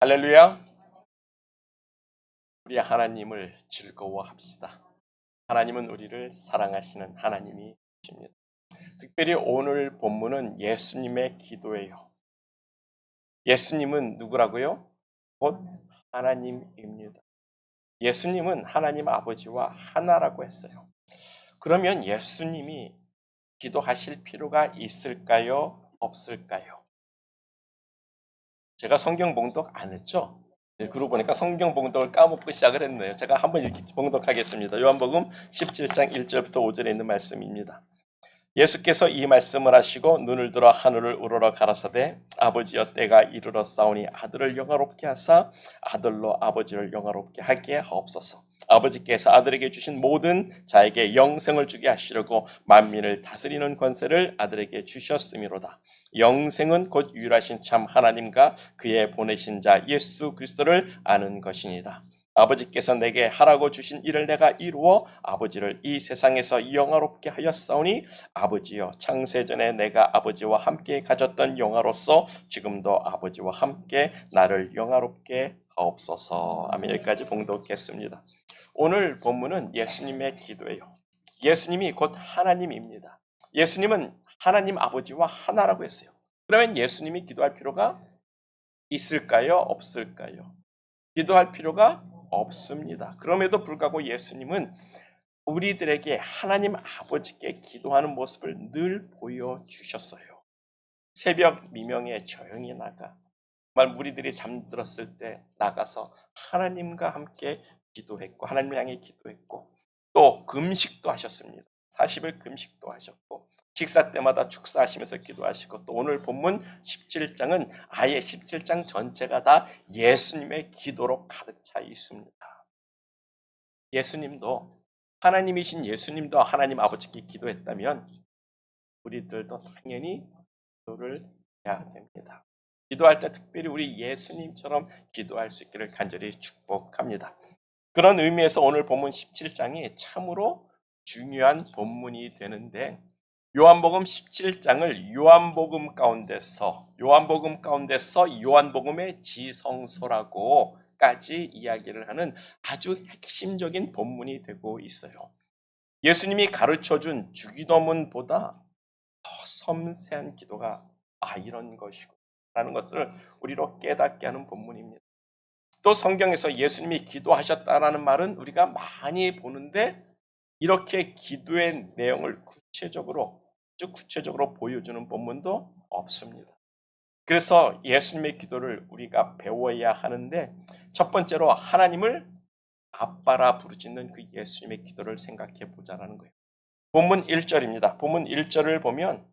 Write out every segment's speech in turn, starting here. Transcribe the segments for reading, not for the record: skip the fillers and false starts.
할렐루야. 우리 하나님을 즐거워합시다. 하나님은 우리를 사랑하시는 하나님이십니다. 특별히 오늘 본문은 예수님의 기도예요. 예수님은 누구라고요? 곧 하나님입니다. 예수님은 하나님 아버지와 하나라고 했어요. 그러면 예수님이 기도하실 필요가 있을까요? 없을까요? 제가 성경 봉독 안 했죠? 네, 그러고 보니까 성경 봉독을 까먹고 시작을 했네요. 제가 한번 이렇게 봉독하겠습니다. 요한복음 17장 1절부터 5절에 있는 말씀입니다. 예수께서 이 말씀을 하시고 눈을 들어 하늘을 우러러 가라사대 아버지여 때가 이르렀사오니 아들을 영화롭게 하사 아들로 아버지를 영화롭게 하게 하옵소서. 아버지께서 아들에게 주신 모든 자에게 영생을 주게 하시려고 만민을 다스리는 권세를 아들에게 주셨음이로다. 영생은 곧 유일하신 참 하나님과 그의 보내신 자 예수 그리스도를 아는 것이니다. 아버지께서 내게 하라고 주신 일을 내가 이루어 아버지를 이 세상에서 영화롭게 하였사오니 아버지여 창세전에 내가 아버지와 함께 가졌던 영화로서 지금도 아버지와 함께 나를 영화롭게 하옵소서. 아멘. 여기까지 봉독했습니다. 오늘 본문은 예수님의 기도예요. 예수님이 곧 하나님입니다. 예수님은 하나님 아버지와 하나라고 했어요. 그러면 예수님이 기도할 필요가 있을까요? 없을까요? 기도할 필요가 없습니다. 그럼에도 불구하고 예수님은 우리들에게 하나님 아버지께 기도하는 모습을 늘 보여주셨어요. 새벽 미명에 조용히 나가 정말 무리들이 잠들었을 때 나가서 하나님과 함께 기도했고 하나님을 향해 기도했고 또 금식도 하셨습니다. 40일 금식도 하셨고 식사 때마다 축사하시면서 기도하시고 또 오늘 본문 17장은 아예 17장 전체가 다 예수님의 기도로 가득 차 있습니다. 예수님도 하나님이신 예수님도 하나님 아버지께 기도했다면 우리들도 당연히 기도를 해야 됩니다. 기도할 때 특별히 우리 예수님처럼 기도할 수 있기를 간절히 축복합니다. 그런 의미에서 오늘 본문 17장이 참으로 중요한 본문이 되는데 요한복음 17장을 요한복음의 지성소라고까지 이야기를 하는 아주 핵심적인 본문이 되고 있어요. 예수님이 가르쳐준 주기도문보다 더 섬세한 기도가 이런 것이고 라는 것을 우리로 깨닫게 하는 본문입니다. 또 성경에서 예수님이 기도하셨다라는 말은 우리가 많이 보는데 이렇게 기도의 내용을 아주 구체적으로 보여주는 본문도 없습니다. 그래서 예수님의 기도를 우리가 배워야 하는데 첫 번째로 하나님을 아빠라 부르짖는 그 예수님의 기도를 생각해 보자라는 거예요. 본문 1절입니다. 본문 1절을 보면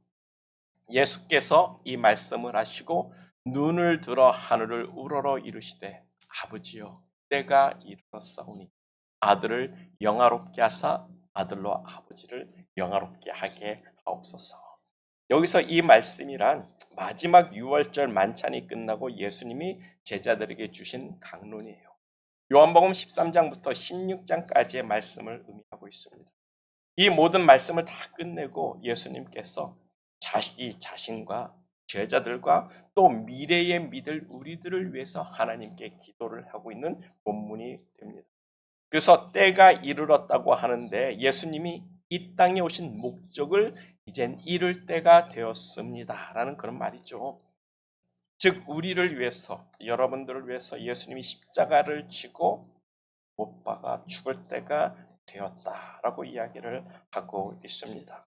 예수께서 이 말씀을 하시고 눈을 들어 하늘을 우러러 이르시되 아버지여 때가 이르렀사오니 아들을 영화롭게 하사 아들로 아버지를 영화롭게 하게 하옵소서. 여기서 이 말씀이란 마지막 6월절 만찬이 끝나고 예수님이 제자들에게 주신 강론이에요. 요한복음 13장부터 16장까지의 말씀을 의미하고 있습니다. 이 모든 말씀을 다 끝내고 예수님께서 자신과 제자들과 또 미래에 믿을 우리들을 위해서 하나님께 기도를 하고 있는 본문이 됩니다. 그래서 때가 이르렀다고 하는데 예수님이 이 땅에 오신 목적을 이젠 이룰 때가 되었습니다 라는 그런 말이죠. 즉 우리를 위해서 여러분들을 위해서 예수님이 십자가를 지고 못 박아 죽을 때가 되었다라고 이야기를 하고 있습니다.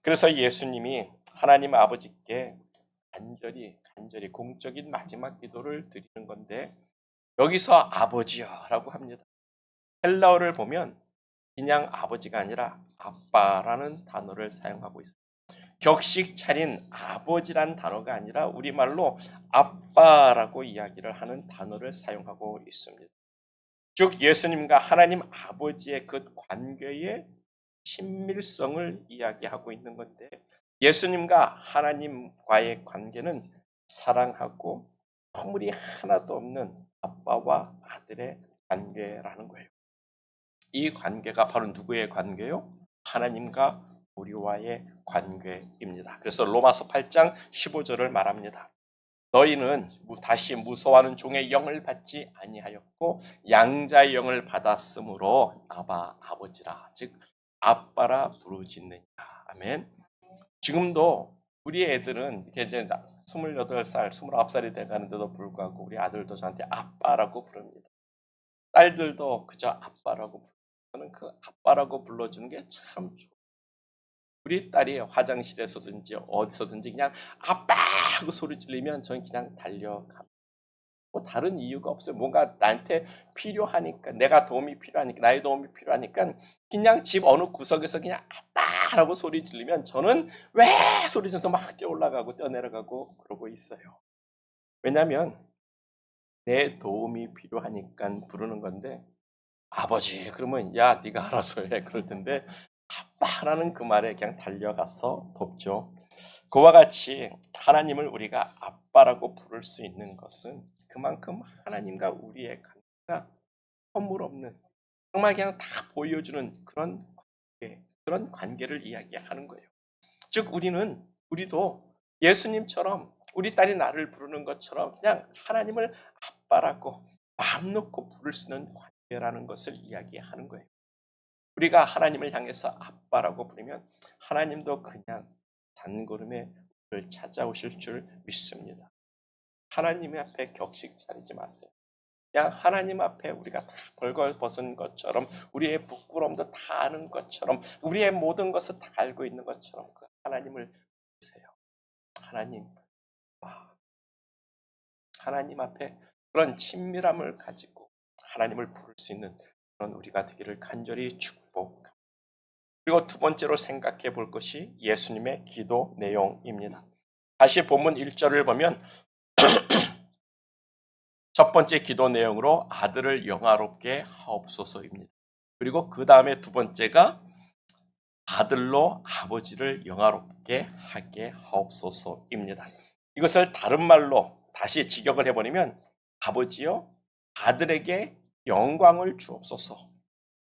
그래서 예수님이 하나님 아버지께 간절히 공적인 마지막 기도를 드리는 건데 여기서 아버지여라고 합니다. 헬라어를 보면 그냥 아버지가 아니라 아빠라는 단어를 사용하고 있어요. 격식 차린 아버지란 단어가 아니라 우리말로 아빠라고 이야기를 하는 단어를 사용하고 있습니다. 즉 예수님과 하나님 아버지의 그 관계의 친밀성을 이야기하고 있는 건데 예수님과 하나님과의 관계는 사랑하고 허물이 하나도 없는 아빠와 아들의 관계라는 거예요. 이 관계가 바로 누구의 관계요? 하나님과 우리와의 관계입니다. 그래서 로마서 8장 15절을 말합니다. 너희는 다시 무서워하는 종의 영을 받지 아니하였고 양자의 영을 받았으므로 아바 아버지라 즉 아빠라 부르짖느니라. 아멘. 지금도 우리 애들은 이제 28살, 29살이 돼가는데도 불구하고 우리 아들도 저한테 아빠라고 부릅니다. 딸들도 그저 아빠라고 불러요. 저는 그 아빠라고 불러주는 게 참 좋아요. 우리 딸이 화장실에서든지 어디서든지 그냥 아빠 하고 소리 지르면 저는 그냥 달려갑니다. 뭐 다른 이유가 없어요. 뭔가 나한테 필요하니까, 내가 도움이 필요하니까, 나의 도움이 필요하니까 그냥 집 어느 구석에서 그냥 아빠라고 소리 지르면 저는 왜 소리 지르면서 막 뛰어올라가고 뛰어내려가고 그러고 있어요. 왜냐하면 내 도움이 필요하니까 부르는 건데, 아버지 그러면 야 네가 알아서 해 그럴 텐데 아빠라는 그 말에 그냥 달려가서 돕죠. 그와 같이 하나님을 우리가 아빠라고 부를 수 있는 것은 그만큼 하나님과 우리의 관계가 허물없는, 정말 그냥 다 보여주는 그런 관계를 이야기하는 거예요. 즉 우리도 예수님처럼 우리 딸이 나를 부르는 것처럼 그냥 하나님을 아빠라고 마음 놓고 부를 수 있는 관계라는 것을 이야기하는 거예요. 우리가 하나님을 향해서 아빠라고 부르면 하나님도 그냥 단걸음에 우리를 찾아오실 줄 믿습니다. 하나님 앞에 격식 차리지 마세요. 그냥 하나님 앞에 우리가 다 벌거벗은 것처럼, 우리의 부끄러움도 다 아는 것처럼, 우리의 모든 것을 다 알고 있는 것처럼 그 하나님을 보세요. 하나님 앞에 그런 친밀함을 가지고 하나님을 부를 수 있는 그런 우리가 되기를 간절히 축복합니다. 그리고 두 번째로 생각해 볼 것이 예수님의 기도 내용입니다. 다시 본문 1절을 보면 첫 번째 기도 내용으로 아들을 영화롭게 하옵소서입니다. 그리고 그 다음에 두 번째가 아들로 아버지를 영화롭게 하게 하옵소서입니다. 이것을 다른 말로 다시 직역을 해버리면 아버지요 아들에게 영광을 주옵소서.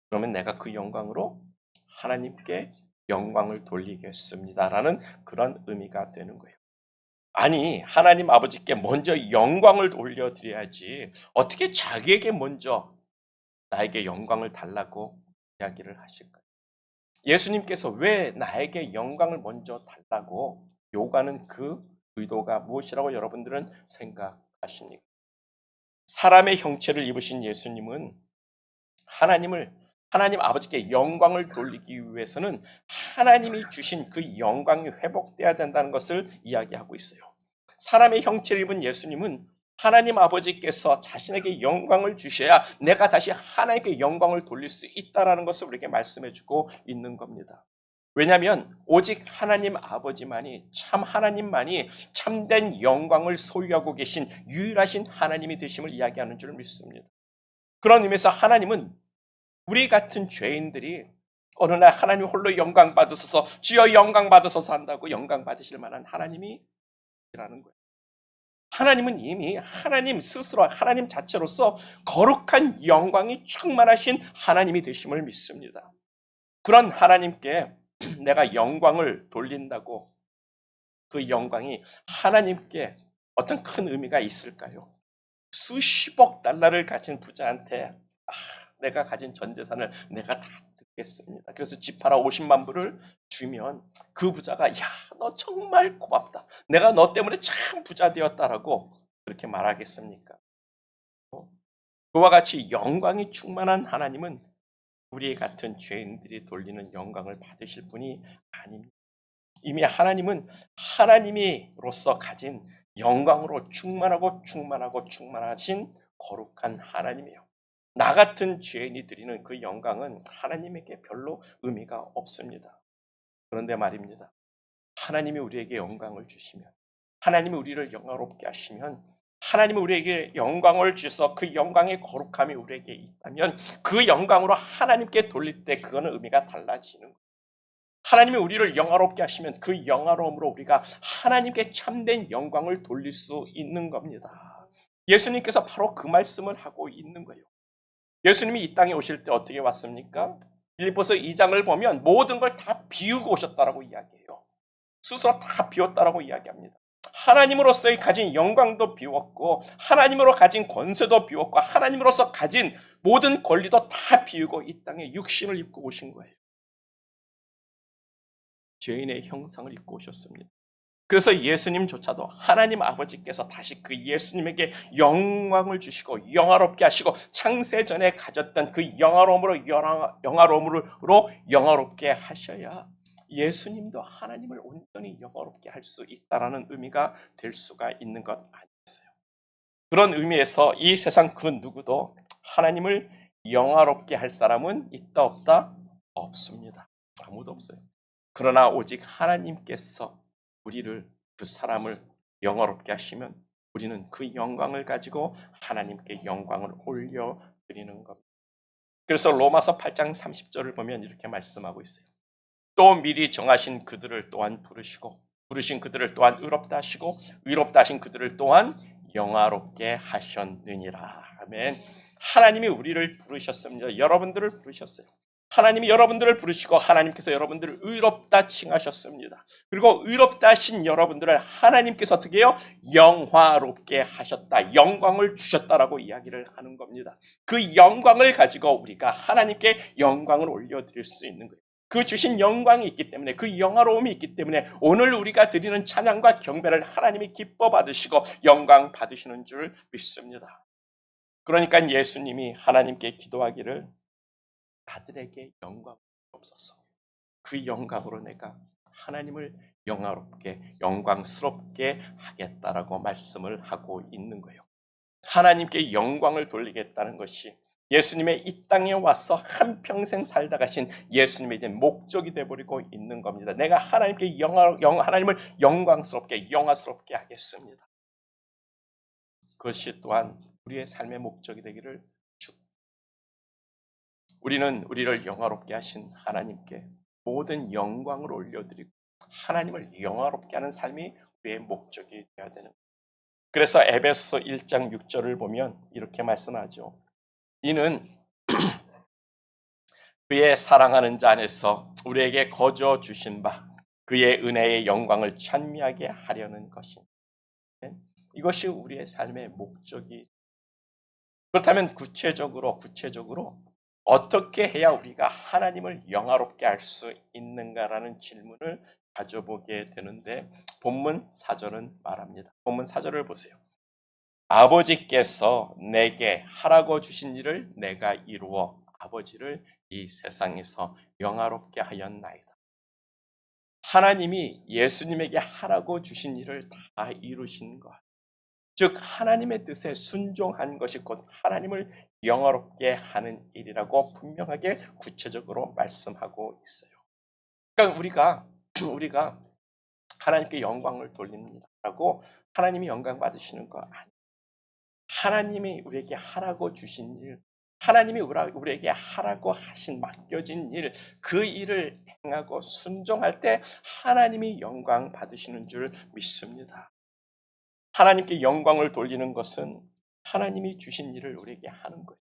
그러면 내가 그 영광으로 하나님께 영광을 돌리겠습니다라는 그런 의미가 되는 거예요. 아니 하나님 아버지께 먼저 영광을 올려드려야지 어떻게 자기에게 먼저 나에게 영광을 달라고 이야기를 하실까요? 예수님께서 왜 나에게 영광을 먼저 달라고 요구하는 그 의도가 무엇이라고 여러분들은 생각하십니까? 사람의 형체를 입으신 예수님은 하나님 아버지께 영광을 돌리기 위해서는 하나님이 주신 그 영광이 회복돼야 된다는 것을 이야기하고 있어요. 사람의 형체를 입은 예수님은 하나님 아버지께서 자신에게 영광을 주셔야 내가 다시 하나님께 영광을 돌릴 수 있다는 것을 우리에게 말씀해주고 있는 겁니다. 왜냐하면 오직 하나님 아버지만이 하나님만이 참된 영광을 소유하고 계신 유일하신 하나님이 되심을 이야기하는 줄 믿습니다. 그런 의미에서 하나님은 우리 같은 죄인들이 어느 날 하나님 홀로 영광 받으소서 주여 영광 받으소서 한다고 영광 받으실 만한 하나님이라는 거예요. 하나님은 이미 하나님 스스로 하나님 자체로서 거룩한 영광이 충만하신 하나님이 되심을 믿습니다. 그런 하나님께 내가 영광을 돌린다고 그 영광이 하나님께 어떤 큰 의미가 있을까요? 수십억 달러를 가진 부자한테 내가 가진 전 재산을 내가 다 듣겠습니다. 그래서 집 팔아 50만 불을 주면 그 부자가 야, 너 정말 고맙다. 내가 너 때문에 참 부자 되었다라고 그렇게 말하겠습니까? 그와 같이 영광이 충만한 하나님은 우리 같은 죄인들이 돌리는 영광을 받으실 분이 아닙니다. 이미 하나님은 하나님이로서 가진 영광으로 충만하신 거룩한 하나님이에요. 나 같은 죄인이 드리는 그 영광은 하나님에게 별로 의미가 없습니다. 그런데 말입니다. 하나님이 우리에게 영광을 주시면, 하나님이 우리를 영화롭게 하시면, 하나님이 우리에게 영광을 주셔서 그 영광의 거룩함이 우리에게 있다면 그 영광으로 하나님께 돌릴 때 그거는 의미가 달라지는 거예요. 하나님이 우리를 영화롭게 하시면 그 영화로움으로 우리가 하나님께 참된 영광을 돌릴 수 있는 겁니다. 예수님께서 바로 그 말씀을 하고 있는 거예요. 예수님이 이 땅에 오실 때 어떻게 왔습니까? 빌립보서 2장을 보면 모든 걸 다 비우고 오셨다라고 이야기해요. 스스로 다 비웠다라고 이야기합니다. 하나님으로서의 가진 영광도 비웠고 하나님으로 가진 권세도 비웠고 하나님으로서 가진 모든 권리도 다 비우고 이 땅에 육신을 입고 오신 거예요. 죄인의 형상을 입고 오셨습니다. 그래서 예수님조차도 하나님 아버지께서 다시 그 예수님에게 영광을 주시고 영화롭게 하시고 창세전에 가졌던 그 영화로움으로 영화롭게 하셔야 예수님도 하나님을 온전히 영화롭게 할 수 있다는 의미가 될 수가 있는 것 아니겠어요? 그런 의미에서 이 세상 그 누구도 하나님을 영화롭게 할 사람은 있다 없다? 없습니다. 아무도 없어요. 그러나 오직 하나님께서 우리를 그 사람을 영화롭게 하시면 우리는 그 영광을 가지고 하나님께 영광을 올려드리는 겁니다. 그래서 로마서 8장 30절을 보면 이렇게 말씀하고 있어요. 또 미리 정하신 그들을 또한 부르신 그들을 또한 의롭다 하시고 의롭다 하신 그들을 또한 영화롭게 하셨느니라. 아멘. 하나님이 우리를 부르셨습니다. 여러분들을 부르셨어요. 하나님이 여러분들을 부르시고 하나님께서 여러분들을 의롭다 칭하셨습니다. 그리고 의롭다 하신 여러분들을 하나님께서 어떻게 해요? 영화롭게 하셨다. 영광을 주셨다라고 이야기를 하는 겁니다. 그 영광을 가지고 우리가 하나님께 영광을 올려드릴 수 있는 거예요. 그 주신 영광이 있기 때문에 그 영화로움이 있기 때문에 오늘 우리가 드리는 찬양과 경배를 하나님이 기뻐 받으시고 영광 받으시는 줄 믿습니다. 그러니까 예수님이 하나님께 기도하기를 아들에게 영광을 주옵소서. 그 영광으로 내가 하나님을 영화롭게 영광스럽게 하겠다라고 말씀을 하고 있는 거예요. 하나님께 영광을 돌리겠다는 것이 예수님의 이 땅에 와서 한평생 살다 가신 예수님의 이제 목적이 되어버리고 있는 겁니다. 내가 하나님께 하나님을 영광스럽게 영화스럽게 하겠습니다. 그것이 또한 우리의 삶의 목적이 되기를 우리는 우리를 영화롭게 하신 하나님께 모든 영광을 올려드리고 하나님을 영화롭게 하는 삶이 우리의 목적이 되어야 되는 거예요. 그래서 에베소서 1장 6절을 보면 이렇게 말씀하죠. 이는 그의 사랑하는 자 안에서 우리에게 거저 주신 바 그의 은혜의 영광을 찬미하게 하려는 것입니다. 이것이 우리의 삶의 목적이. 그렇다면 구체적으로 어떻게 해야 우리가 하나님을 영화롭게 할 수 있는가라는 질문을 가져보게 되는데 본문 4절은 말합니다. 본문 4절을 보세요. 아버지께서 내게 하라고 주신 일을 내가 이루어 아버지를 이 세상에서 영화롭게 하였나이다. 하나님이 예수님에게 하라고 주신 일을 다 이루신 것. 즉 하나님의 뜻에 순종한 것이 곧 하나님을 영화롭게 하는 일이라고 분명하게 구체적으로 말씀하고 있어요. 그러니까 우리가 하나님께 영광을 돌립니다라고 하나님이 영광 받으시는 거 아니에요. 하나님이 우리에게 하라고 주신 일, 하나님이 우리에게 하라고 하신 맡겨진 일, 그 일을 행하고 순종할 때 하나님이 영광 받으시는 줄 믿습니다. 하나님께 영광을 돌리는 것은 하나님이 주신 일을 우리에게 하는 거예요.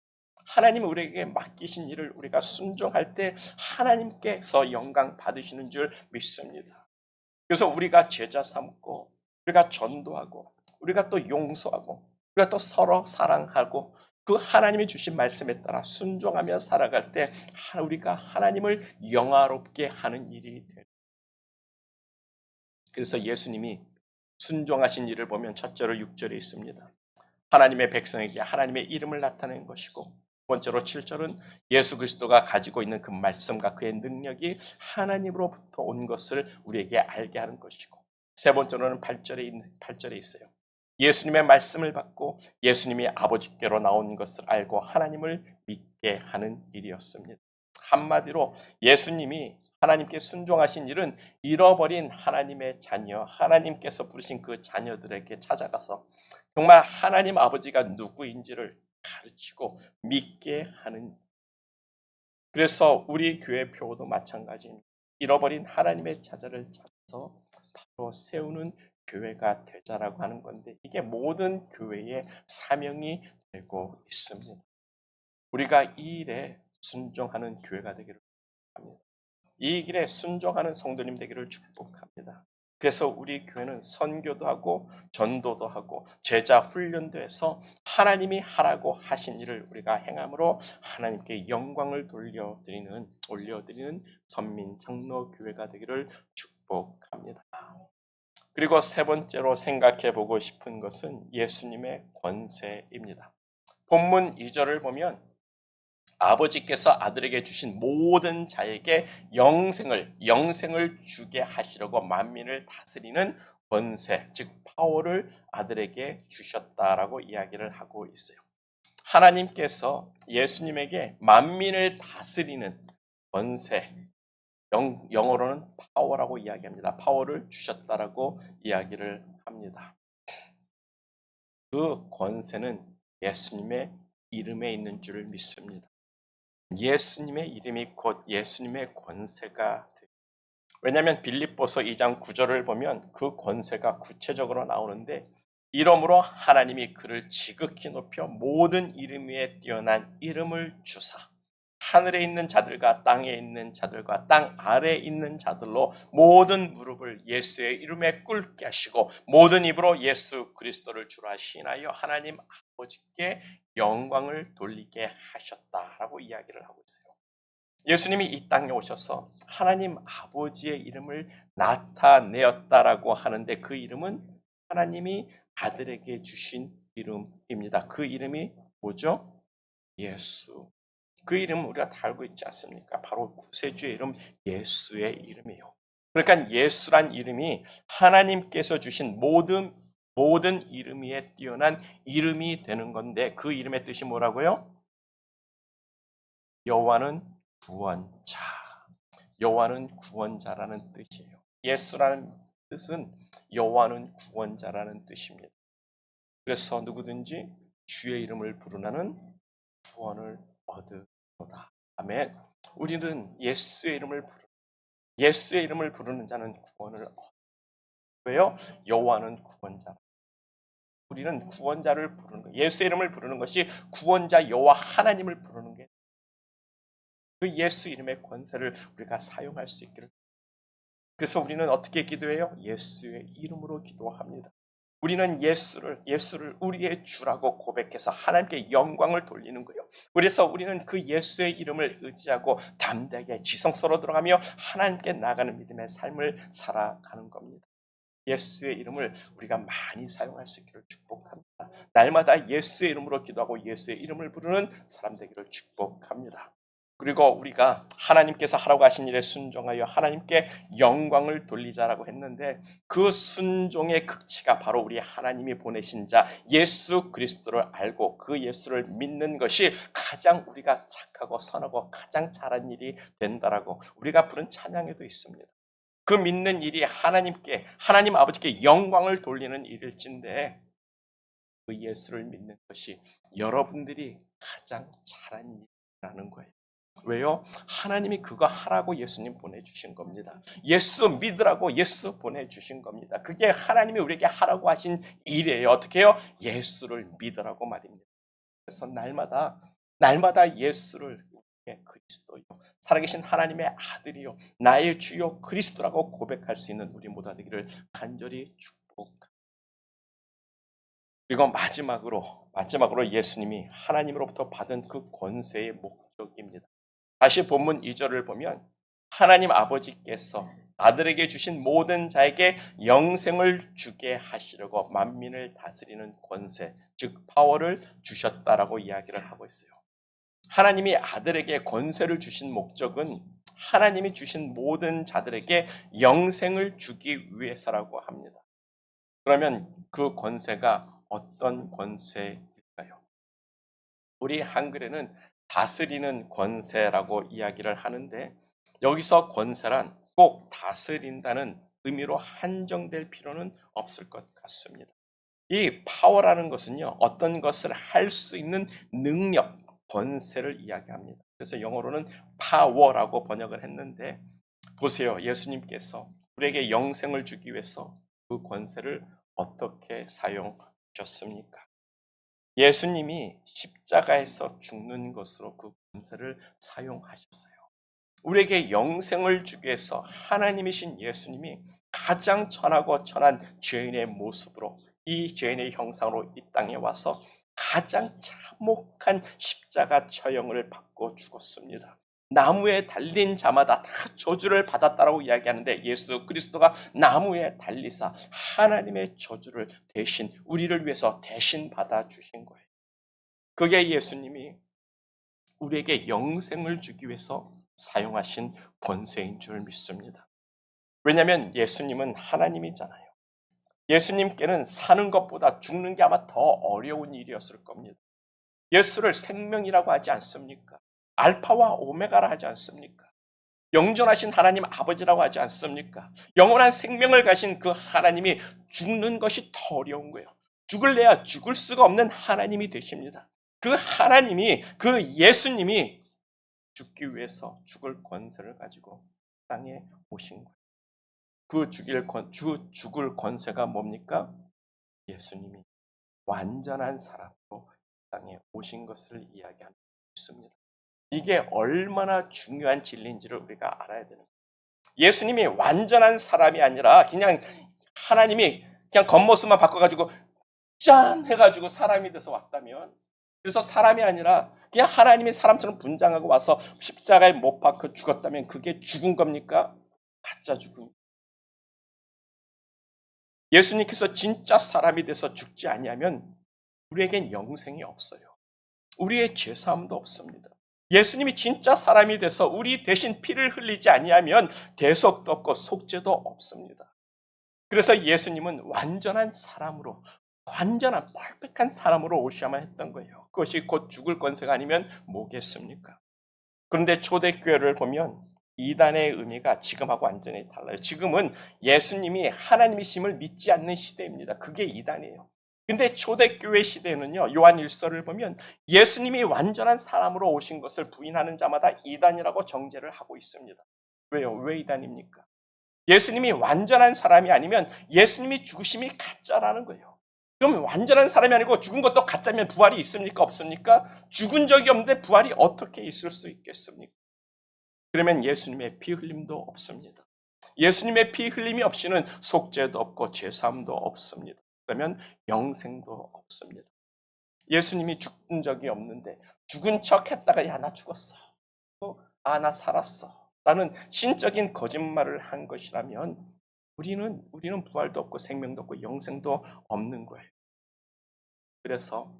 하나님이 우리에게 맡기신 일을 우리가 순종할 때 하나님께서 영광 받으시는 줄 믿습니다. 그래서 우리가 제자 삼고 우리가 전도하고 우리가 또 용서하고 우리가 또 서로 사랑하고 그 하나님이 주신 말씀에 따라 순종하며 살아갈 때 우리가 하나님을 영화롭게 하는 일이 돼요. 그래서 예수님이 순종하신 일을 보면 첫째로 6절에 있습니다. 하나님의 백성에게 하나님의 이름을 나타낸 것이고 두 번째로 7절은 예수 그리스도가 가지고 있는 그 말씀과 그의 능력이 하나님으로부터 온 것을 우리에게 알게 하는 것이고 세 번째로는 8절에 있어요. 예수님의 말씀을 받고 예수님이 아버지께로 나온 것을 알고 하나님을 믿게 하는 일이었습니다. 한마디로 예수님이 하나님께 순종하신 일은 잃어버린 하나님의 자녀, 하나님께서 부르신 그 자녀들에게 찾아가서 정말 하나님 아버지가 누구인지를 가르치고 믿게 하는. 그래서 우리 교회 표도 마찬가지입니다. 잃어버린 하나님의 자녀를 찾아서 바로 세우는 교회가 되자라고 하는 건데 이게 모든 교회의 사명이 되고 있습니다. 우리가 이 일에 순종하는 교회가 되기를 축복합니다. 이 길에 순종하는 성도님 되기를 축복합니다. 그래서 우리 교회는 선교도 하고 전도도 하고 제자 훈련도 해서 하나님이 하라고 하신 일을 우리가 행함으로 하나님께 영광을 올려드리는 선민 장로교회가 되기를 축복합니다. 그리고 세 번째로 생각해 보고 싶은 것은 예수님의 권세입니다. 본문 2절을 보면 아버지께서 아들에게 주신 모든 자에게 영생을 주게 하시려고 만민을 다스리는 권세, 즉 파워를 아들에게 주셨다라고 이야기를 하고 있어요. 하나님께서 예수님에게 만민을 다스리는 권세, 영어로는 파워라고 이야기합니다. 파워를 주셨다라고 이야기를 합니다. 그 권세는 예수님의 이름에 있는 줄 믿습니다. 예수님의 이름이 곧 예수님의 권세가 돼요. 왜냐하면 빌립보서 2장 9절을 보면 그 권세가 구체적으로 나오는데 이러므로 하나님이 그를 지극히 높여 모든 이름 위에 뛰어난 이름을 주사 하늘에 있는 자들과 땅에 있는 자들과 땅 아래에 있는 자들로 모든 무릎을 예수의 이름에 꿇게 하시고 모든 입으로 예수 그리스도를 주라 시인하여 하나님 아버지께 영광을 돌리게 하셨다라고 이야기를 하고 있어요. 예수님이 이 땅에 오셔서 하나님 아버지의 이름을 나타내었다라고 하는데 그 이름은 하나님이 아들에게 주신 이름입니다. 그 이름이 뭐죠? 예수. 그 이름은 우리가 다 알고 있지 않습니까? 바로 구세주의 이름 예수의 이름이에요. 그러니까 예수란 이름이 하나님께서 주신 모든 이름 위에 뛰어난 이름이 되는 건데 그 이름의 뜻이 뭐라고요? 여호와는 구원자. 여호와는 구원자라는 뜻이에요. 예수라는 뜻은 여호와는 구원자라는 뜻입니다. 그래서 누구든지 주의 이름을 부르나는 구원을 얻으리로다. 아멘. 우리는 예수의 이름을 부르는 자는 구원을 얻어요. 왜요? 여호와는 구원자. 우리는 구원자를 부르는 거예요. 예수의 이름을 부르는 것이 구원자 여호와 하나님을 부르는 게 그 예수 이름의 권세를 우리가 사용할 수 있기를. 그래서 우리는 어떻게 기도해요? 예수의 이름으로 기도합니다. 우리는 예수를 우리의 주라고 고백해서 하나님께 영광을 돌리는 거예요. 그래서 우리는 그 예수의 이름을 의지하고 담대하게 지성소로 들어가며 하나님께 나가는 믿음의 삶을 살아가는 겁니다. 예수의 이름을 우리가 많이 사용할 수 있기를 축복합니다. 날마다 예수의 이름으로 기도하고 예수의 이름을 부르는 사람 되기를 축복합니다. 그리고 우리가 하나님께서 하라고 하신 일에 순종하여 하나님께 영광을 돌리자라고 했는데 그 순종의 극치가 바로 우리 하나님이 보내신 자 예수 그리스도를 알고 그 예수를 믿는 것이 가장 우리가 착하고 선하고 가장 잘한 일이 된다라고 우리가 부른 찬양에도 있습니다. 그 믿는 일이 하나님 아버지께 영광을 돌리는 일일진데 그 예수를 믿는 것이 여러분들이 가장 잘한 일이라는 거예요. 왜요? 하나님이 그거 하라고 예수님 보내주신 겁니다. 예수 믿으라고 예수 보내주신 겁니다. 그게 하나님이 우리에게 하라고 하신 일이에요. 어떻게 해요? 예수를 믿으라고 말입니다. 그래서 날마다 예수를 그리스도요, 살아계신 하나님의 아들이요, 나의 주요 그리스도라고 고백할 수 있는 우리 모두 되기를 간절히 축복합니다. 그리고 마지막으로 예수님이 하나님으로부터 받은 그 권세의 목적입니다. 다시 본문 2절을 보면 하나님 아버지께서 아들에게 주신 모든 자에게 영생을 주게 하시려고 만민을 다스리는 권세, 즉 파워를 주셨다라고 이야기를 하고 있어요. 하나님이 아들에게 권세를 주신 목적은 하나님이 주신 모든 자들에게 영생을 주기 위해서라고 합니다. 그러면 그 권세가 어떤 권세일까요? 우리 한글에는 다스리는 권세라고 이야기를 하는데 여기서 권세란 꼭 다스린다는 의미로 한정될 필요는 없을 것 같습니다. 이 파워라는 것은요, 어떤 것을 할 수 있는 능력, 권세를 이야기합니다. 그래서 영어로는 파워라고 번역을 했는데 보세요. 예수님께서 우리에게 영생을 주기 위해서 그 권세를 어떻게 사용하셨습니까? 예수님이 십자가에서 죽는 것으로 그 권세를 사용하셨어요. 우리에게 영생을 주기 위해서 하나님이신 예수님이 가장 천하고 천한 죄인의 모습으로, 이 죄인의 형상으로 이 땅에 와서 가장 참혹한 십자가 처형을 받고 죽었습니다. 나무에 달린 자마다 다 저주를 받았다라고 이야기하는데, 예수 그리스도가 나무에 달리사 하나님의 저주를 대신 우리를 위해서 대신 받아 주신 거예요. 그게 예수님이 우리에게 영생을 주기 위해서 사용하신 권세인 줄 믿습니다. 왜냐하면 예수님은 하나님이잖아요. 예수님께는 사는 것보다 죽는 게 아마 더 어려운 일이었을 겁니다. 예수를 생명이라고 하지 않습니까? 알파와 오메가라 하지 않습니까? 영존하신 하나님 아버지라고 하지 않습니까? 영원한 생명을 가신 그 하나님이 죽는 것이 더 어려운 거예요. 죽을래야 죽을 수가 없는 하나님이 되십니다. 그 하나님이, 그 예수님이 죽기 위해서 죽을 권세를 가지고 땅에 오신 거예요. 그 죽을 권세가 뭡니까? 예수님이 완전한 사람으로 땅에 오신 것을 이야기하고 있습니다. 이게 얼마나 중요한 진리인지를 우리가 알아야 되는 거예요. 예수님이 완전한 사람이 아니라 그냥 하나님이 그냥 겉모습만 바꿔가지고 짠 해가지고 사람이 돼서 왔다면, 그래서 사람이 아니라 그냥 하나님이 사람처럼 분장하고 와서 십자가에 못 박혀 죽었다면 그게 죽은 겁니까? 가짜 죽음. 예수님께서 진짜 사람이 돼서 죽지 아니하면 우리에겐 영생이 없어요. 우리의 죄사함도 없습니다. 예수님이 진짜 사람이 돼서 우리 대신 피를 흘리지 아니하면 대속도 없고 속죄도 없습니다. 그래서 예수님은 완전한 사람으로, 완전한 퍼펙트한 사람으로 오셔야만 했던 거예요. 그것이 곧 죽을 권세가 아니면 뭐겠습니까? 그런데 초대교회를 보면 이단의 의미가 지금하고 완전히 달라요. 지금은 예수님이 하나님이심을 믿지 않는 시대입니다. 그게 이단이에요. 근데 초대교회 시대는요, 요한 1서를 보면 예수님이 완전한 사람으로 오신 것을 부인하는 자마다 이단이라고 정죄를 하고 있습니다. 왜요? 왜 이단입니까? 예수님이 완전한 사람이 아니면 예수님이 죽으심이 가짜라는 거예요. 그럼 완전한 사람이 아니고 죽은 것도 가짜면 부활이 있습니까? 없습니까? 죽은 적이 없는데 부활이 어떻게 있을 수 있겠습니까? 그러면 예수님의 피 흘림도 없습니다. 예수님의 피 흘림이 없이는 속죄도 없고 죄사함도 없습니다. 그러면 영생도 없습니다. 예수님이 죽은 적이 없는데 죽은 척 했다가 야, 나 죽었어. 아, 나 살았어. 라는 신적인 거짓말을 한 것이라면 우리는 부활도 없고 생명도 없고 영생도 없는 거예요. 그래서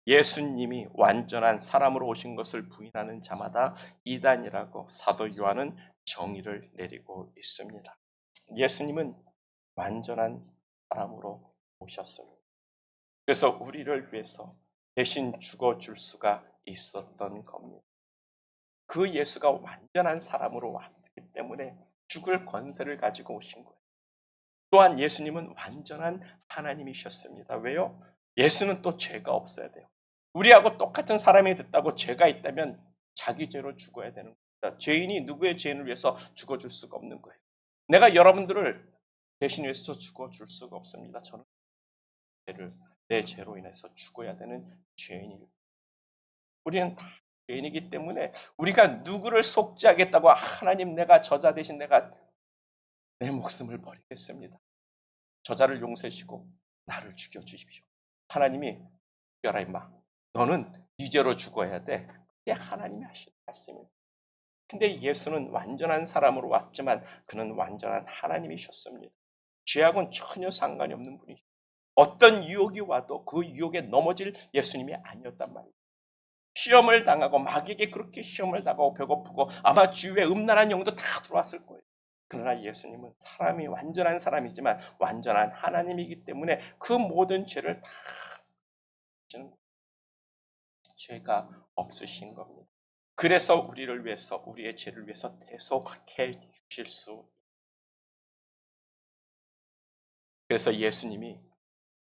예수님이 완전한 사람으로 오신 것을 부인하는 자마다 이단이라고 사도 요한은 정의를 내리고 있습니다. 예수님은 완전한 사람으로 오셨습니다. 그래서 우리를 위해서 대신 죽어줄 수가 있었던 겁니다. 그 예수가 완전한 사람으로 왔기 때문에 죽을 권세를 가지고 오신 거예요. 또한 예수님은 완전한 하나님이셨습니다. 왜요? 예수는 또 죄가 없어야 돼요. 우리하고 똑같은 사람이 됐다고 죄가 있다면 자기 죄로 죽어야 되는 겁니다. 죄인이 누구의 죄인을 위해서 죽어줄 수가 없는 거예요. 내가 여러분들을 대신 위해서 죽어줄 수가 없습니다. 저는 내 죄로 인해서 죽어야 되는 죄인입니다. 우리는 다 죄인이기 때문에 우리가 누구를 속죄하겠다고 하나님, 내가 저자 대신 내가 내 목숨을 버리겠습니다. 저자를 용서하시고 나를 죽여주십시오. 하나님이 죽여라 임마. 너는 네 죄로 죽어야 돼. 그게 하나님이 하시는 말씀입니다. 근데 예수는 완전한 사람으로 왔지만 그는 완전한 하나님이셨습니다. 죄하고는 전혀 상관이 없는 분이죠. 어떤 유혹이 와도 그 유혹에 넘어질 예수님이 아니었단 말이에요. 시험을 당하고 마귀에게 그렇게 시험을 당하고 배고프고 아마 주위에 음란한 영도 다 들어왔을 거예요. 그러나 예수님은 사람이 완전한 사람이지만 완전한 하나님이기 때문에 그 모든 죄를 다 죄가 없으신 겁니다. 그래서 우리를 위해서, 우리의 죄를 위해서 대속해 주실 수. 그래서 예수님이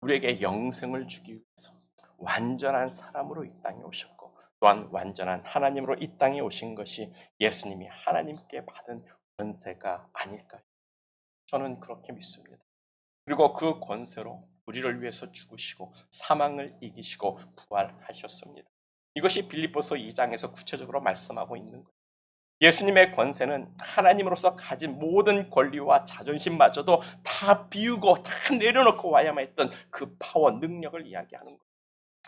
우리에게 영생을 주기 위해서 완전한 사람으로 이 땅에 오셨고 또한 완전한 하나님으로 이 땅에 오신 것이 예수님이 하나님께 받은 권세가 아닐까요? 저는 그렇게 믿습니다. 그리고 그 권세로 우리를 위해서 죽으시고 사망을 이기시고 부활하셨습니다. 이것이 빌립보서 2장에서 구체적으로 말씀하고 있는 거예요. 예수님의 권세는 하나님으로서 가진 모든 권리와 자존심마저도 다 비우고 다 내려놓고 와야만 했던 그 파워, 능력을 이야기하는 거예요.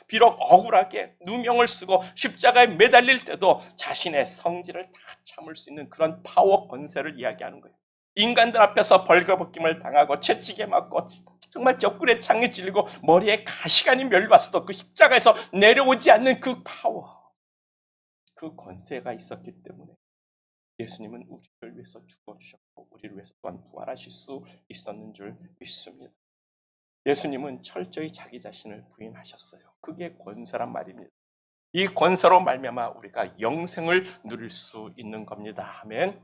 비록 억울하게 누명을 쓰고 십자가에 매달릴 때도 자신의 성질을 다 참을 수 있는 그런 파워, 권세를 이야기하는 거예요. 인간들 앞에서 벌거벗김을 당하고 채찍에 맞고 정말 옆구리에 창에 찔리고 머리에 가시관이 멸봤어도 그 십자가에서 내려오지 않는 그 파워, 그 권세가 있었기 때문에 예수님은 우리를 위해서 죽어주셨고 우리를 위해서 또한 부활하실 수 있었는 줄 믿습니다. 예수님은 철저히 자기 자신을 부인하셨어요. 그게 권세란 말입니다. 이 권세로 말미암아 우리가 영생을 누릴 수 있는 겁니다. 아멘.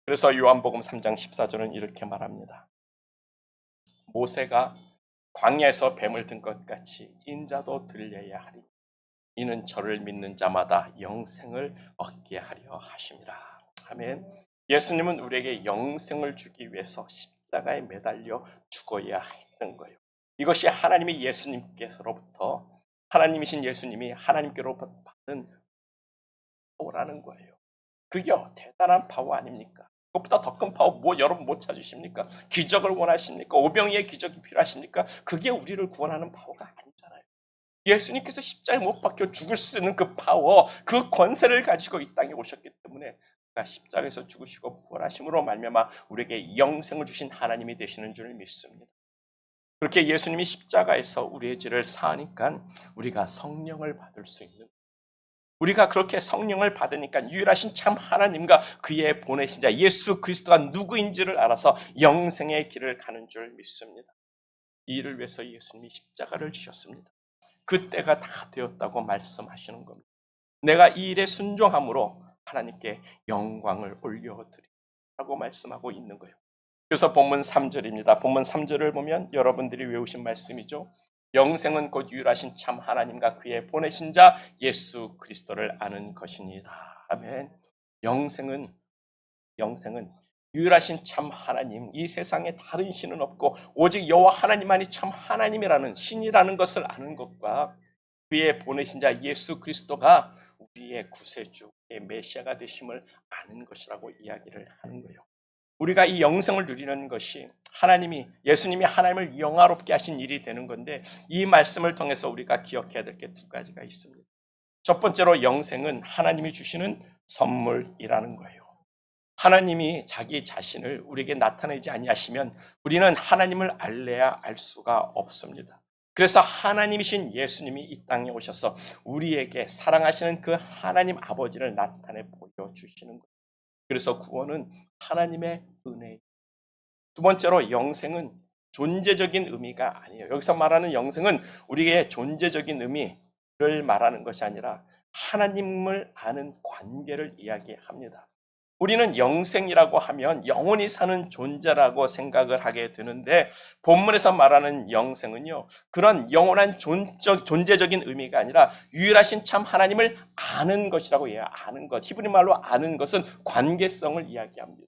그래서 요한복음 3장 14절은 이렇게 말합니다. 모세가 광야에서 뱀을 든 것 같이 인자도 들려야 하리. 이는 저를 믿는 자마다 영생을 얻게 하려 하심이라. 아멘. 예수님은 우리에게 영생을 주기 위해서 십자가에 매달려 죽어야 했던 거예요. 이것이 하나님이 예수님께서로부터, 하나님이신 예수님이 하나님께로부터 받은 파워라는 거예요. 그게 대단한 파워 아닙니까? 그것보다 더 큰 파워 여러분 못 찾으십니까? 기적을 원하십니까? 오병이의 기적이 필요하십니까? 그게 우리를 구원하는 파워가 아니잖아요. 예수님께서 십자가에 못 박혀 죽을 수 있는 그 파워, 그 권세를 가지고 이 땅에 오셨기 때문에 십자가에서 죽으시고 부활하심으로 말미암아 우리에게 영생을 주신 하나님이 되시는 줄 믿습니다. 그렇게 예수님이 십자가에서 우리의 죄를 사하니까 우리가 성령을 받을 수 있는, 우리가 그렇게 성령을 받으니까 유일하신 참 하나님과 그의 보내신 자 예수 그리스도가 누구인지를 알아서 영생의 길을 가는 줄 믿습니다. 이 일을 위해서 예수님이 십자가를 지셨습니다. 그때가 다 되었다고 말씀하시는 겁니다. 내가 이 일에 순종함으로 하나님께 영광을 올려드리라고 말씀하고 있는 거예요. 그래서 본문 3절입니다. 본문 3절을 보면 여러분들이 외우신 말씀이죠. 영생은 곧 유일하신 참 하나님과 그의 보내신 자 예수 그리스도를 아는 것입니다. 아멘. 영생은 유일하신 참 하나님, 이 세상에 다른 신은 없고 오직 여호와 하나님만이 참 하나님이라는 신이라는 것을 아는 것과 그의 보내신 자 예수 그리스도가 우리의 구세주, 의 메시아가 되심을 아는 것이라고 이야기를 하는 거예요. 우리가 이 영생을 누리는 것이 예수님이 하나님을 영화롭게 하신 일이 되는 건데, 이 말씀을 통해서 우리가 기억해야 될 게 두 가지가 있습니다. 첫 번째로 영생은 하나님이 주시는 선물이라는 거예요. 하나님이 자기 자신을 우리에게 나타내지 아니하시면 우리는 하나님을 알래야 알 수가 없습니다. 그래서 하나님이신 예수님이 이 땅에 오셔서 우리에게 사랑하시는 그 하나님 아버지를 나타내 보여주시는 거예요. 그래서 구원은 하나님의 은혜예요. 두 번째로 영생은 존재적인 의미가 아니에요. 여기서 말하는 영생은 우리의 존재적인 의미를 말하는 것이 아니라 하나님을 아는 관계를 이야기합니다. 우리는 영생이라고 하면 영원히 사는 존재라고 생각을 하게 되는데, 본문에서 말하는 영생은요, 그런 영원한 존재적인 의미가 아니라 유일하신 참 하나님을 아는 것이라고 해요. 아는 것. 히브리 말로 아는 것은 관계성을 이야기합니다.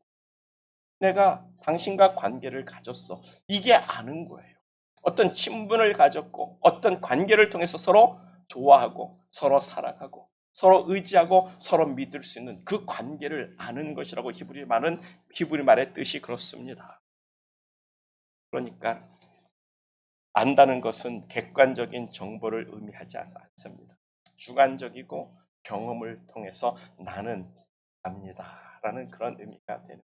내가 당신과 관계를 가졌어. 이게 아는 거예요. 어떤 친분을 가졌고 어떤 관계를 통해서 서로 좋아하고 서로 사랑하고 서로 의지하고 서로 믿을 수 있는 그 관계를 아는 것이라고 히브리 말의 뜻이 그렇습니다. 그러니까 안다는 것은 객관적인 정보를 의미하지 않습니다. 주관적이고 경험을 통해서 나는 압니다라는 그런 의미가 되는,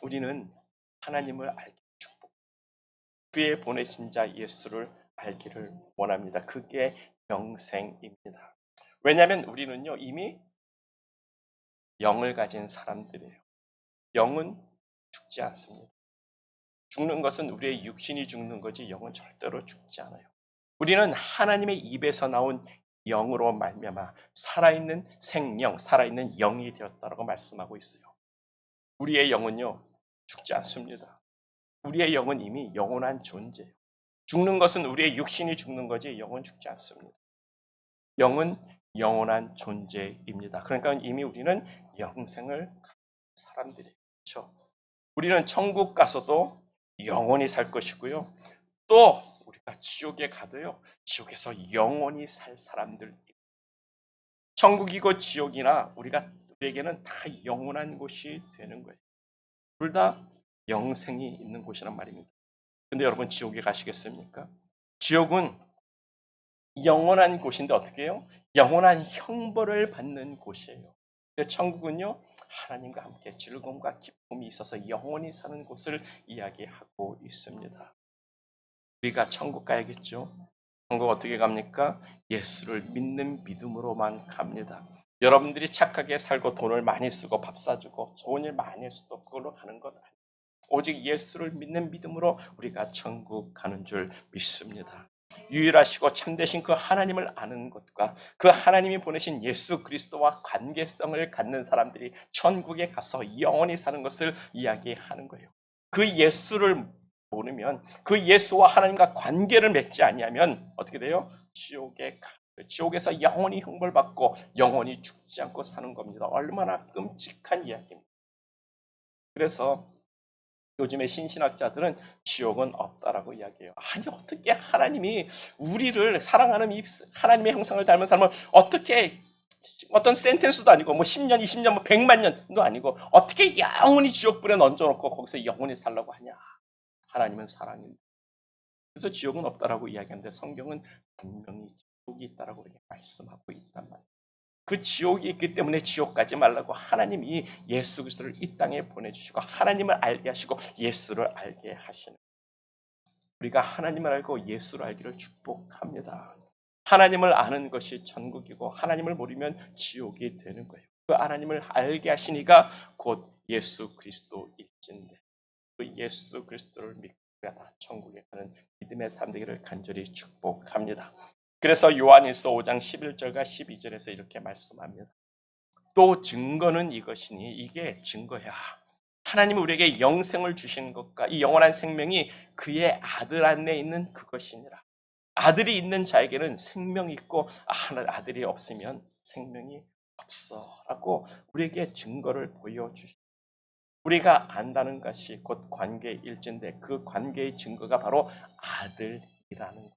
우리는 하나님을 알기 축복, 그의 보내신 자 예수를 알기를 원합니다. 그게 영생입니다. 왜냐하면 우리는요 이미 영을 가진 사람들이에요. 영은 죽지 않습니다. 죽는 것은 우리의 육신이 죽는 거지 영은 절대로 죽지 않아요. 우리는 하나님의 입에서 나온 영으로 말미암아 살아있는 생명, 살아있는 영이 되었다라고 말씀하고 있어요. 우리의 영은요 죽지 않습니다. 우리의 영은 이미 영원한 존재예요. 죽는 것은 우리의 육신이 죽는 거지 영은 죽지 않습니다. 영은 영원한 존재입니다. 그러니까 이미 우리는 영생을 가진 사람들이에요. 그렇죠? 우리는 천국 가서도 영원히 살 것이고요. 또 우리가 지옥에 가도요, 지옥에서 영원히 살 사람들. 천국이고 지옥이나 우리가 우리에게는 다 영원한 곳이 되는 거예요. 둘 다 영생이 있는 곳이란 말입니다. 근데 여러분, 지옥에 가시겠습니까? 지옥은 영원한 곳인데 어떻게 해요? 영원한 형벌을 받는 곳이에요. 근데 천국은요, 하나님과 함께 즐거움과 기쁨이 있어서 영원히 사는 곳을 이야기하고 있습니다. 우리가 천국 가야겠죠? 천국 어떻게 갑니까? 예수를 믿는 믿음으로만 갑니다. 여러분들이 착하게 살고 돈을 많이 쓰고 밥 사주고 좋은 일 많이 해서도 그걸로 가는 것 아니에요. 오직 예수를 믿는 믿음으로 우리가 천국 가는 줄 믿습니다. 유일하시고 참되신 그 하나님을 아는 것과 그 하나님이 보내신 예수 그리스도와 관계성을 갖는 사람들이 천국에 가서 영원히 사는 것을 이야기하는 거예요. 그 예수를 모르면, 그 예수와 하나님과 관계를 맺지 아니하면 어떻게 돼요? 지옥에서 영원히 형벌받고 영원히 죽지 않고 사는 겁니다. 얼마나 끔찍한 이야기입니다. 그래서 요즘의 신신학자들은 지옥은 없다라고 이야기해요. 아니, 어떻게 하나님이 우리를 사랑하는 이 하나님의 형상을 닮은 사람을 어떻게, 어떤 센텐스도 아니고 뭐 10년, 20년, 뭐 100만 년도 아니고 어떻게 영원히 지옥불에 얹어놓고 거기서 영원히 살라고 하냐. 하나님은 사랑입니다. 그래서 지옥은 없다라고 이야기하는데 성경은 분명히 지옥이 있다라고 이렇게 말씀하고 있단 말이에요. 그 지옥이 있기 때문에 지옥 가지 말라고 하나님이 예수 그리스도를 이 땅에 보내주시고 하나님을 알게 하시고 예수를 알게 하시는, 우리가 하나님을 알고 예수를 알기를 축복합니다. 하나님을 아는 것이 천국이고 하나님을 모르면 지옥이 되는 거예요. 그 하나님을 알게 하시니가 곧 예수 그리스도일진데, 그 예수 그리스도를 믿고 우리가 다 천국에 가는 믿음의 삶 되기를 간절히 축복합니다. 그래서 요한일서 5장 11절과 12절에서 이렇게 말씀합니다. 또 증거는 이것이니, 이게 증거야. 하나님이 우리에게 영생을 주신 것과 이 영원한 생명이 그의 아들 안에 있는 그것이니라. 아들이 있는 자에게는 생명이 있고 아들이 없으면 생명이 없어 라고 우리에게 증거를 보여주십니다. 우리가 안다는 것이 곧 관계의 일진데 그 관계의 증거가 바로 아들이라는 거예요.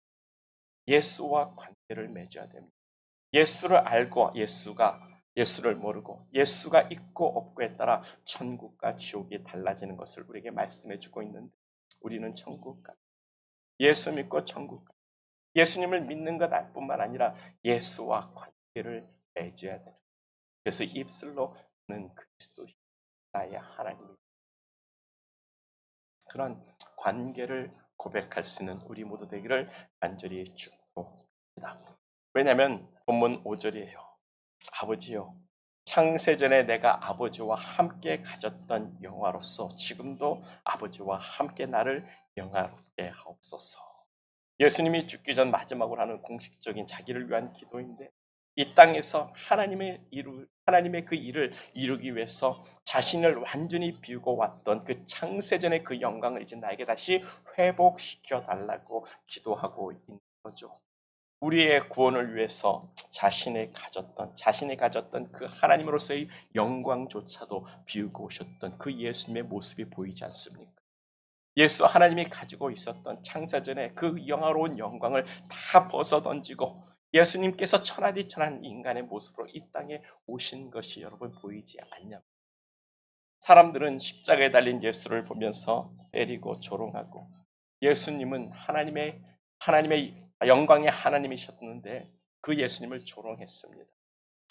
예수와 관계를 맺어야 됩니다. 예수를 알고 예수를 모르고 예수가 있고 없고에 따라 천국과 지옥이 달라지는 것을 우리에게 말씀해 주고 있는데, 우리는 천국 가, 예수 믿고 천국 가, 예수님을 믿는 것 뿐만 아니라 예수와 관계를 맺어야 돼요. 그래서 입술로는 그리스도 나의 하나님이, 그런 관계를 고백할 수 있는 우리 모두 되기를 간절히 축복합니다. 왜냐하면 본문 5절이에요. 아버지요, 창세전에 내가 아버지와 함께 가졌던 영화로서 지금도 아버지와 함께 나를 영화롭게 하옵소서. 예수님이 죽기 전 마지막으로 하는 공식적인 자기를 위한 기도인데, 이 땅에서 하나님의 그 일을 이루기 위해서 자신을 완전히 비우고 왔던 그 창세전의 그 영광을 이제 나에게 다시 회복시켜 달라고 기도하고 있는 거죠. 우리의 구원을 위해서 자신이 가졌던 그 하나님으로서의 영광조차도 비우고 오셨던 그 예수님의 모습이 보이지 않습니까? 예수 하나님이 가지고 있었던 창세전에 그 영화로운 영광을 다 벗어던지고 예수님께서 천하디천한 인간의 모습으로 이 땅에 오신 것이 여러분 보이지 않냐? 사람들은 십자가에 달린 예수를 보면서 때리고 조롱하고, 예수님은 하나님의 영광의 하나님이셨는데 그 예수님을 조롱했습니다.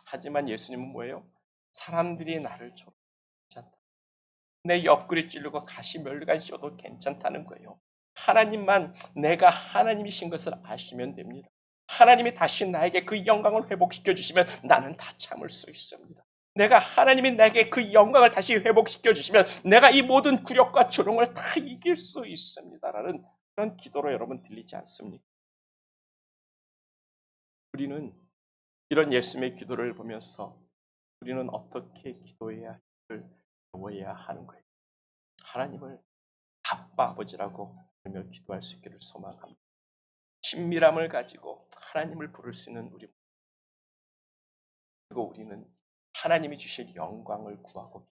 하지만 예수님은 뭐예요? 사람들이 나를 조롱하지 않다. 내 옆구리 찌르고 가시 멸류관 씌워도 괜찮다는 거예요. 하나님만 내가 하나님이신 것을 아시면 됩니다. 하나님이 다시 나에게 그 영광을 회복시켜 주시면 나는 다 참을 수 있습니다. 내가 하나님이 나에게 그 영광을 다시 회복시켜 주시면 내가 이 모든 굴욕과 조롱을 다 이길 수 있습니다라는 그런 기도로 여러분 들리지 않습니까? 우리는 이런 예수님의 기도를 보면서 우리는 어떻게 기도해야 할지를 배워야 하는 거예요. 하나님을 아빠 아버지라고 부르며 기도할 수 있기를 소망합니다. 친밀함을 가지고 하나님을 부를 수 있는 우리, 그리고 우리는 하나님이 주실 영광을 구하고,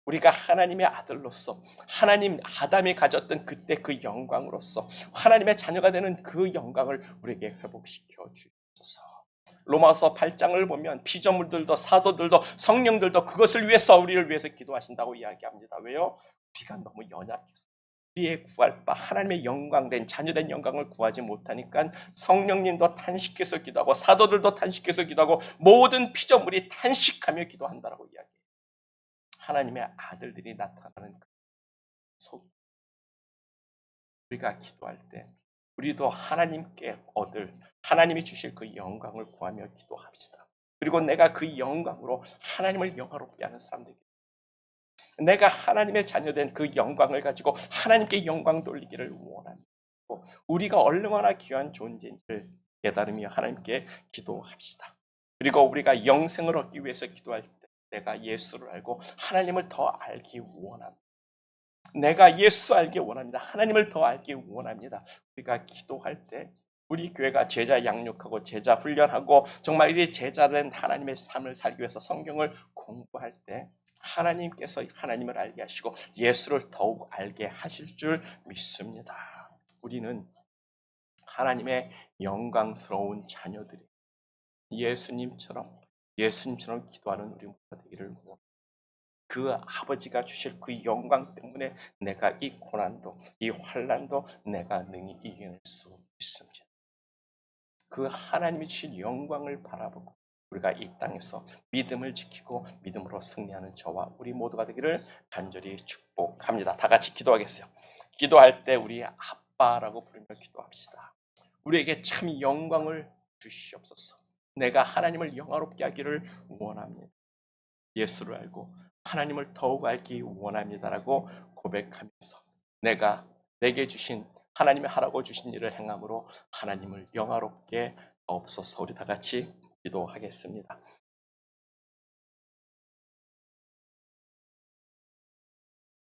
우리가 하나님의 아들로서 하나님 아담이 가졌던 그때 그 영광으로서 하나님의 자녀가 되는 그 영광을 우리에게 회복시켜 주옵소서. 로마서 8장을 보면 피조물들도 사도들도 성령들도 그것을 위해서 우리를 위해서 기도하신다고 이야기합니다. 왜요? 우리가 너무 연약해서 우리의 구할 바 하나님의 영광된 자녀된 영광을 구하지 못하니까 성령님도 탄식해서 기도하고 사도들도 탄식해서 기도하고 모든 피조물이 탄식하며 기도한다라고 이야기해요. 하나님의 아들들이 나타나는 속 우리가 기도할 때 우리도 하나님께 얻을 하나님이 주실 그 영광을 구하며 기도합시다. 그리고 내가 그 영광으로 하나님을 영화롭게 하는 사람 되기. 내가 하나님의 자녀된 그 영광을 가지고 하나님께 영광 돌리기를 원합니다. 우리가 얼마나 귀한 존재인지를 깨달으며 하나님께 기도합시다. 그리고 우리가 영생을 얻기 위해서 기도할 때 내가 예수를 알고 하나님을 더 알기 원합니다. 내가 예수 알기 원합니다. 하나님을 더 알기 원합니다. 우리가 기도할 때 우리 교회가 제자 양육하고 제자 훈련하고 정말 이 제자된 하나님의 삶을 살기 위해서 성경을 공부할 때 하나님께서 하나님을 알게 하시고 예수를 더욱 알게 하실 줄 믿습니다. 우리는 하나님의 영광스러운 자녀들이 예수님처럼 기도하는 우리 모두가 되기를 원합니다. 그 아버지가 주실 그 영광 때문에 내가 이 고난도 이 환난도 내가 능히 이겨낼 수 있습니다. 그 하나님이 주신 영광을 바라보고 우리가 이 땅에서 믿음을 지키고 믿음으로 승리하는 저와 우리 모두가 되기를 간절히 축복합니다. 다 같이 기도하겠어요. 기도할 때 우리 아빠라고 부르며 기도합시다. 우리에게 참 영광을 주시옵소서. 내가 하나님을 영화롭게 하기를 원합니다. 예수를 알고 하나님을 더욱 알기 원합니다라고 고백하면서 내게 주신 하나님의 하라고 주신 일을 행함으로 하나님을 영화롭게 하옵소서. 우리 다 같이 기도하겠습니다.